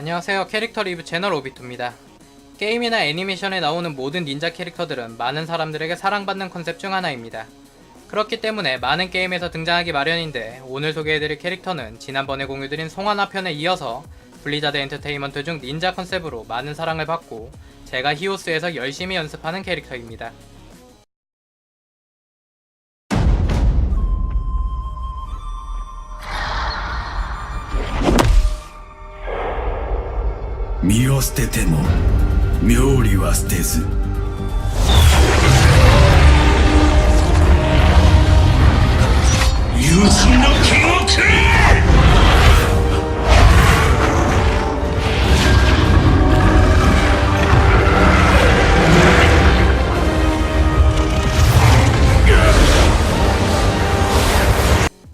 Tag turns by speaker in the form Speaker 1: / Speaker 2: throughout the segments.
Speaker 1: 안녕하세요. 캐릭터 리뷰 채널 오비토입니다. 게임이나 애니메이션에 나오는 모든 닌자 캐릭터들은 많은 사람들에게 사랑받는 컨셉 중 하나입니다. 그렇기 때문에 많은 게임에서 등장하기 마련인데, 오늘 소개해드릴 캐릭터는 지난번에 공유드린 송하나 편에 이어서 블리자드 엔터테인먼트 중 닌자 컨셉으로 많은 사랑을 받고 제가 히오스에서 열심히 연습하는 캐릭터입니다.
Speaker 2: 身を捨てても妙理は捨てず勇気の記憶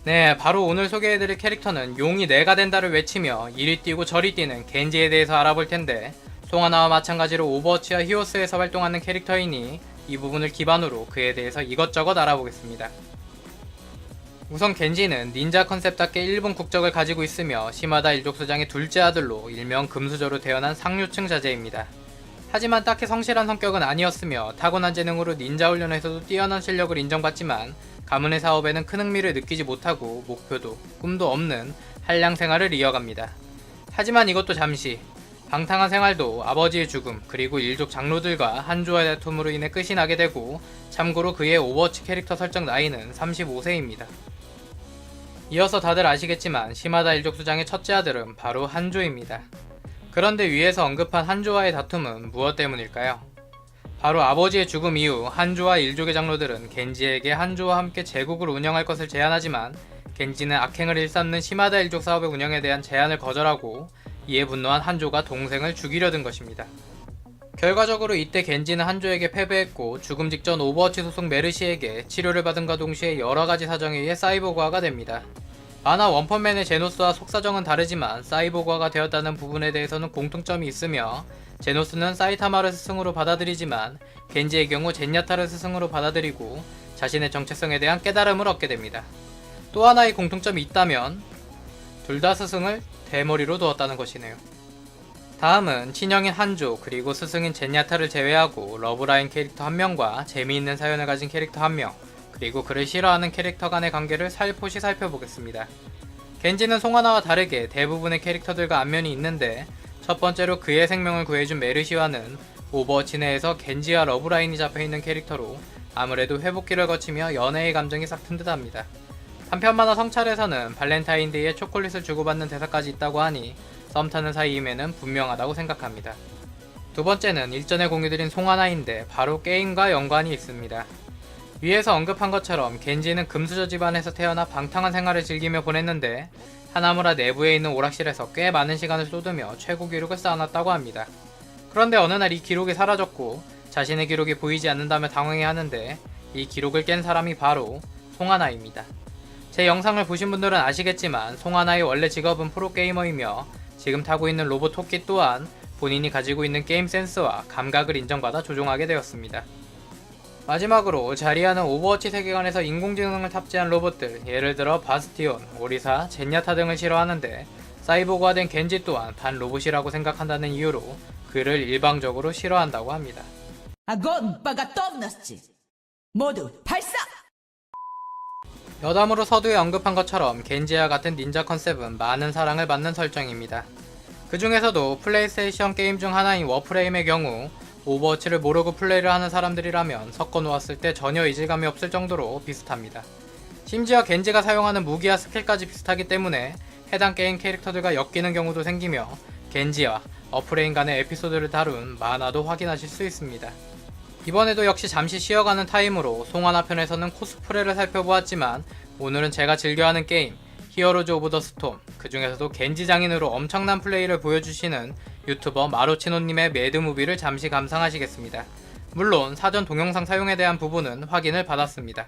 Speaker 1: 네, 바로 오늘 소개해드릴 캐릭터는 용이 내가 된다를 외치며 이리 뛰고 저리 뛰는 겐지에 대해서 알아볼 텐데, 송하나와 마찬가지로 오버워치와 히오스에서 활동하는 캐릭터이니 이 부분을 기반으로 그에 대해서 이것저것 알아보겠습니다. 우선 겐지는 닌자 컨셉답게 일본 국적을 가지고 있으며 시마다 일족수장의 둘째 아들로 일명 금수저로 태어난 상류층 자제입니다. 하지만 딱히 성실한 성격은 아니었으며 타고난 재능으로 닌자 훈련에서도 뛰어난 실력을 인정받지만 가문의 사업에는 큰 흥미를 느끼지 못하고 목표도 꿈도 없는 한량 생활을 이어갑니다. 하지만 이것도 잠시, 방탕한 생활도 아버지의 죽음 그리고 일족 장로들과 한조와의 다툼으로 인해 끝이 나게 되고, 참고로 그의 오버워치 캐릭터 설정 나이는 35세입니다. 이어서 다들 아시겠지만 시마다 일족 수장의 첫째 아들은 바로 한조입니다. 그런데 위에서 언급한 한조와의 다툼은 무엇 때문일까요? 바로 아버지의 죽음 이후 한조와 일족의 장로들은 겐지에게 한조와 함께 제국을 운영할 것을 제안하지만, 겐지는 악행을 일삼는 시마다 일족 사업의 운영에 대한 제안을 거절하고 이에 분노한 한조가 동생을 죽이려 든 것입니다. 결과적으로 이때 겐지는 한조에게 패배했고 죽음 직전 오버워치 소속 메르시에게 치료를 받은과 동시에 여러가지 사정에 의해 사이보그화가 됩니다. 만화 원펀맨의 제노스와 속사정은 다르지만 사이보그화가 되었다는 부분에 대해서는 공통점이 있으며, 제노스는 사이타마를 스승으로 받아들이지만 겐지의 경우 젠야타를 스승으로 받아들이고 자신의 정체성에 대한 깨달음을 얻게 됩니다. 또 하나의 공통점이 있다면 둘 다 스승을 대머리로 두었다는 것이네요. 다음은 친형인 한조 그리고 스승인 젠야타를 제외하고 러브라인 캐릭터 한 명과 재미있는 사연을 가진 캐릭터 한 명, 그리고 그를 싫어하는 캐릭터 간의 관계를 살포시 살펴보겠습니다. 겐지는 송하나와 다르게 대부분의 캐릭터들과 안면이 있는데, 첫 번째로 그의 생명을 구해준 메르시와는 오버워치 내에서 겐지와 러브라인이 잡혀있는 캐릭터로 아무래도 회복기를 거치며 연애의 감정이 싹튼 듯합니다. 한편 만화 성찰에서는 발렌타인데이에 초콜릿을 주고받는 대사까지 있다고 하니 썸 타는 사이임에는 분명하다고 생각합니다. 두 번째는 일전에 공유드린 송하나인데 바로 게임과 연관이 있습니다. 위에서 언급한 것처럼 겐지는 금수저 집안에서 태어나 방탕한 생활을 즐기며 보냈는데, 하나무라 내부에 있는 오락실에서 꽤 많은 시간을 쏟으며 최고 기록을 쌓아놨다고 합니다. 그런데 어느 날 이 기록이 사라졌고 자신의 기록이 보이지 않는다며 당황해하는데, 이 기록을 깬 사람이 바로 송하나입니다. 제 영상을 보신 분들은 아시겠지만 송하나의 원래 직업은 프로게이머이며 지금 타고 있는 로봇 토끼 또한 본인이 가지고 있는 게임 센스와 감각을 인정받아 조종하게 되었습니다. 마지막으로 자리하는 오버워치 세계관에서 인공지능을 탑재한 로봇들, 예를 들어 바스티온, 오리사, 젠야타 등을 싫어하는데, 사이보그화된 겐지 또한 반 로봇이라고 생각한다는 이유로 그를 일방적으로 싫어한다고 합니다.
Speaker 3: Огонь по готовности! 모두 발사!
Speaker 1: 여담으로 서두에 언급한 것처럼 겐지와 같은 닌자 컨셉은 많은 사랑을 받는 설정입니다. 그 중에서도 플레이스테이션 게임 중 하나인 워프레임의 경우 오버워치를 모르고 플레이를 하는 사람들이라면 섞어 놓았을 때 전혀 이질감이 없을 정도로 비슷합니다. 심지어 겐지가 사용하는 무기와 스킬까지 비슷하기 때문에 해당 게임 캐릭터들과 엮이는 경우도 생기며, 겐지와 어프레임 간의 에피소드를 다룬 만화도 확인하실 수 있습니다. 이번에도 역시 잠시 쉬어가는 타임으로 송하나 편에서는 코스프레를 살펴보았지만, 오늘은 제가 즐겨하는 게임 히어로즈 오브 더 스톰, 그 중에서도 겐지 장인으로 엄청난 플레이를 보여주시는 유튜버 마로치노님의 매드무비를 잠시 감상하시겠습니다. 물론 사전 동영상 사용에 대한 부분은 확인을 받았습니다.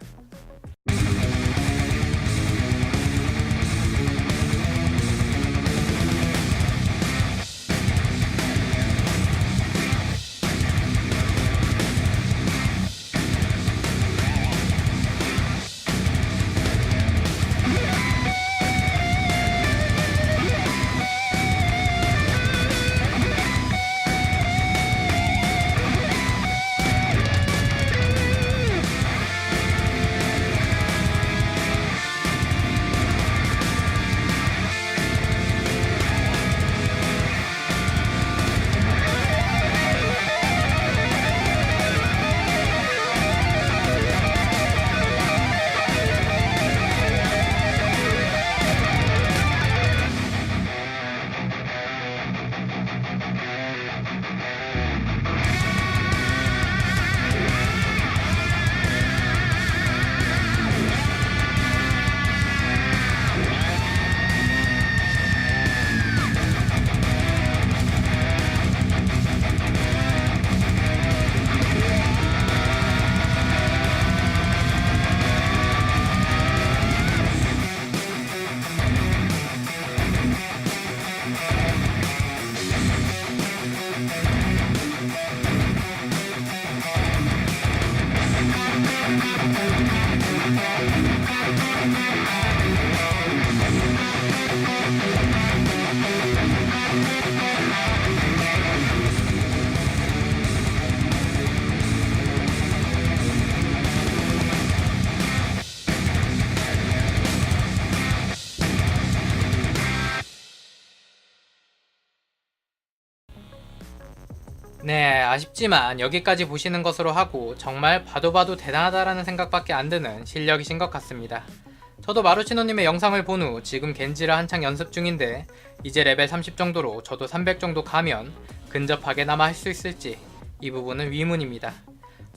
Speaker 1: 네, 아쉽지만 여기까지 보시는 것으로 하고 정말 봐도 대단하다라는 생각밖에 안 드는 실력이신 것 같습니다. 저도 마루치노님의 영상을 본 후 지금 겐지를 한창 연습 중인데 이제 레벨 30 정도로 저도 300 정도 가면 근접하게나마 할 수 있을지 이 부분은 위문입니다.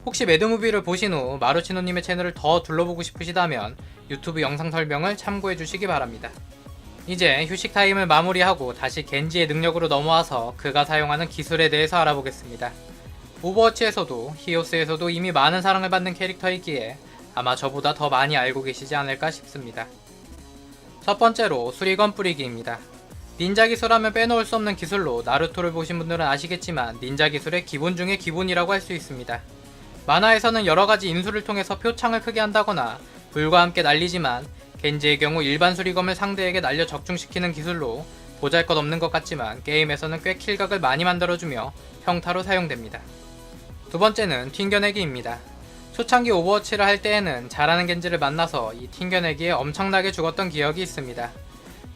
Speaker 1: 혹시 매드무비를 보신 후 마루치노님의 채널을 더 둘러보고 싶으시다면 유튜브 영상 설명을 참고해 주시기 바랍니다. 이제 휴식 타임을 마무리하고 다시 겐지의 능력으로 넘어와서 그가 사용하는 기술에 대해서 알아보겠습니다. 오버워치에서도 히오스에서도 이미 많은 사랑을 받는 캐릭터이기에 아마 저보다 더 많이 알고 계시지 않을까 싶습니다. 첫 번째로 수리건 뿌리기입니다. 닌자 기술하면 빼놓을 수 없는 기술로 나루토를 보신 분들은 아시겠지만 닌자 기술의 기본 중의 기본이라고 할 수 있습니다. 만화에서는 여러가지 인수를 통해서 표창을 크게 한다거나 불과 함께 날리지만 겐지의 경우 일반 수리검을 상대에게 날려 적중시키는 기술로 보잘것없는 것 같지만 게임에서는 꽤 킬각을 많이 만들어주며 평타로 사용됩니다. 두 번째는 튕겨내기입니다. 초창기 오버워치를 할 때에는 잘하는 겐지를 만나서 이 튕겨내기에 엄청나게 죽었던 기억이 있습니다.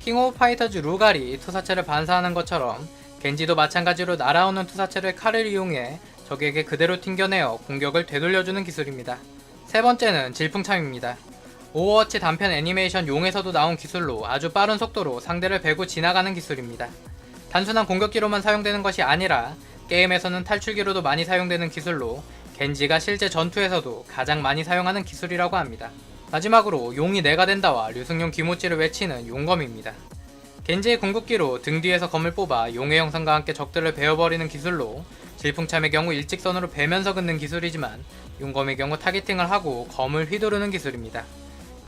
Speaker 1: 킹 오브 파이터즈 루갈이 투사체를 반사하는 것처럼 겐지도 마찬가지로 날아오는 투사체를 칼을 이용해 적에게 그대로 튕겨내어 공격을 되돌려주는 기술입니다. 세 번째는 질풍참입니다. 오버워치 단편 애니메이션 용에서도 나온 기술로 아주 빠른 속도로 상대를 베고 지나가는 기술입니다. 단순한 공격기로만 사용되는 것이 아니라 게임에서는 탈출기로도 많이 사용되는 기술로 겐지가 실제 전투에서도 가장 많이 사용하는 기술이라고 합니다. 마지막으로 용이 내가 된다와 류승용 기모찌를 외치는 용검입니다. 겐지의 궁극기로 등 뒤에서 검을 뽑아 용의 형상과 함께 적들을 베어버리는 기술로 질풍참의 경우 일직선으로 베면서 긋는 기술이지만 용검의 경우 타겟팅을 하고 검을 휘두르는 기술입니다.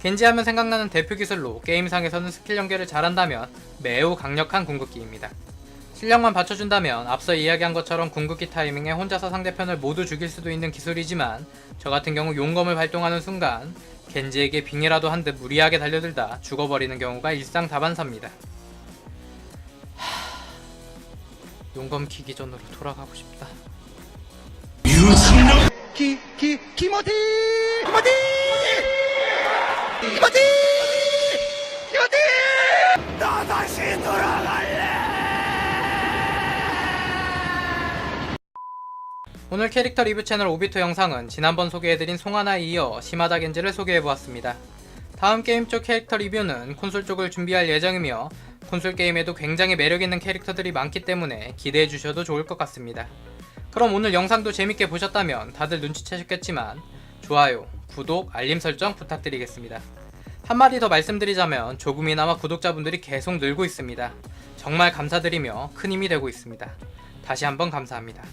Speaker 1: 겐지하면 생각나는 대표 기술로 게임상에서는 스킬 연계를 잘한다면 매우 강력한 궁극기입니다. 실력만 받쳐준다면 앞서 이야기한 것처럼 궁극기 타이밍에 혼자서 상대편을 모두 죽일 수도 있는 기술이지만 저 같은 경우 용검을 발동하는 순간 겐지에게 빙이라도 한 듯 무리하게 달려들다 죽어버리는 경우가 일상다반사입니다. 용검 키기 전으로 돌아가고 싶다.
Speaker 4: 키모티! 나 다시 돌아갈래!
Speaker 1: 오늘 캐릭터 리뷰 채널 오비토 영상은 지난번 소개해드린 송하나에 이어 시마다 겐지를 소개해보았습니다. 다음 게임 쪽 캐릭터 리뷰는 콘솔 쪽을 준비할 예정이며 콘솔 게임에도 굉장히 매력있는 캐릭터들이 많기 때문에 기대해주셔도 좋을 것 같습니다. 그럼 오늘 영상도 재밌게 보셨다면 다들 눈치채셨겠지만 좋아요, 구독, 알림 설정 부탁드리겠습니다. 한마디 더 말씀드리자면 조금이나마 구독자분들이 계속 늘고 있습니다. 정말 감사드리며 큰 힘이 되고 있습니다. 다시 한번 감사합니다.